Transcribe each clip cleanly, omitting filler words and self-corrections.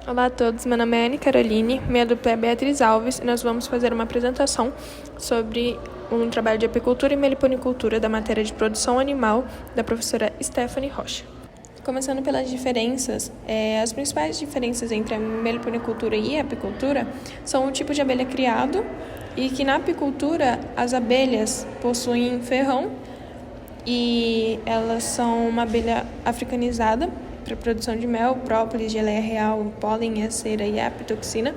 Olá a todos, meu nome é Anne Caroline, minha dupla é Beatriz Alves e nós vamos fazer uma apresentação sobre um trabalho de apicultura e meliponicultura da matéria de produção animal da professora Stephanie Rocha. Começando pelas diferenças, as principais diferenças entre a meliponicultura e a apicultura são o tipo de abelha criado e que na apicultura as abelhas possuem ferrão e elas são uma abelha africanizada para a produção de mel, própolis, geleia real, pólen, a cera e a apitoxina.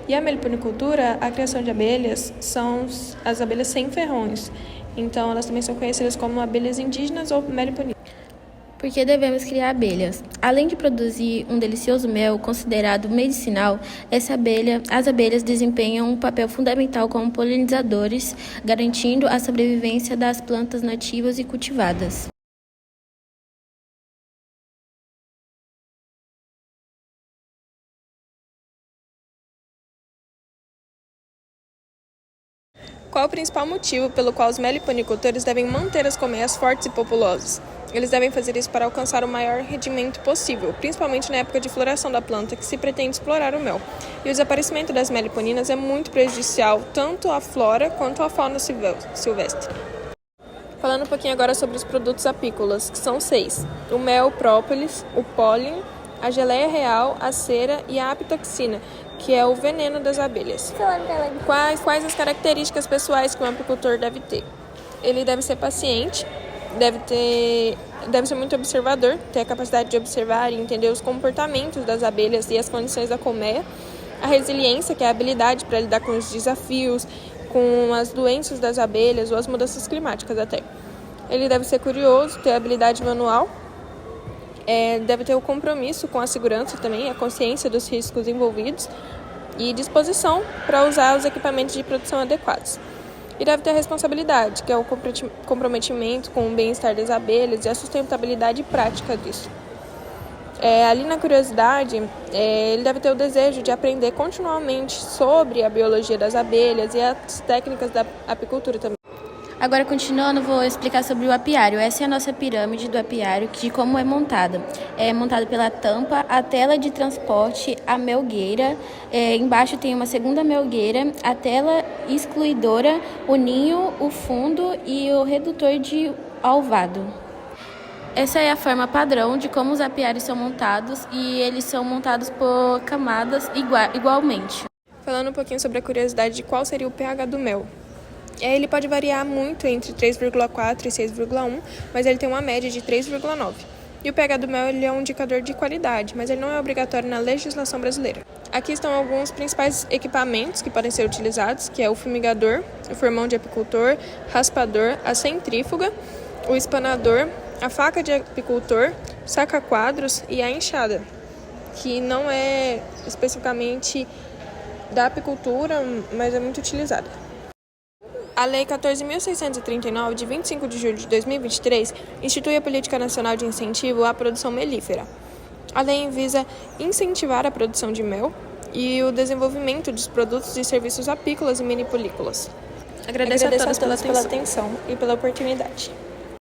E a meliponicultura, a criação de abelhas, são as abelhas sem ferrões. Então, elas também são conhecidas como abelhas indígenas ou meliponicultura. Por que devemos criar abelhas? Além de produzir um delicioso mel considerado medicinal, as abelhas desempenham um papel fundamental como polinizadores, garantindo a sobrevivência das plantas nativas e cultivadas. Qual o principal motivo pelo qual os meliponicultores devem manter as colmeias fortes e populosas? Eles devem fazer isso para alcançar o maior rendimento possível, principalmente na época de floração da planta, que se pretende explorar o mel. E o desaparecimento das meliponinas é muito prejudicial tanto à flora quanto à fauna silvestre. Falando um pouquinho agora sobre os produtos apícolas, que são 6. O mel, o própolis, o pólen, a geleia real, a cera e a apitoxina, que é o veneno das abelhas. Quais as características pessoais que um apicultor deve ter? Ele deve ser paciente, deve ser muito observador, ter a capacidade de observar e entender os comportamentos das abelhas e as condições da colmeia. A resiliência, que é a habilidade para lidar com os desafios, com as doenças das abelhas ou as mudanças climáticas até. Ele deve ser curioso, ter habilidade manual, deve ter o compromisso com a segurança também, a consciência dos riscos envolvidos e disposição para usar os equipamentos de produção adequados. E deve ter a responsabilidade, que é o comprometimento com o bem-estar das abelhas e a sustentabilidade prática disso. Ali na curiosidade, ele deve ter o desejo de aprender continuamente sobre a biologia das abelhas e as técnicas da apicultura também. Agora, continuando, vou explicar sobre o apiário. Essa é a nossa pirâmide do apiário, de como é montada. É montada pela tampa, a tela de transporte, a melgueira. Embaixo tem uma segunda melgueira, a tela excluidora, o ninho, o fundo e o redutor de alvado. Essa é a forma padrão de como os apiários são montados e eles são montados por camadas igualmente. Falando um pouquinho sobre a curiosidade de qual seria o pH do mel. Ele pode variar muito entre 3,4 e 6,1, mas ele tem uma média de 3,9. E o pH do mel ele é um indicador de qualidade, mas ele não é obrigatório na legislação brasileira. Aqui estão alguns principais equipamentos que podem ser utilizados, que é o fumigador, o formão de apicultor, raspador, a centrífuga, o espanador, a faca de apicultor, saca-quadros e a enxada, que não é especificamente da apicultura, mas é muito utilizada. A Lei 14.639, de 25 de julho de 2023, institui a Política Nacional de Incentivo à Produção Melífera. A lei visa incentivar a produção de mel e o desenvolvimento dos produtos e serviços apícolas e melipolícolas. Agradeço a todos pela atenção e pela oportunidade.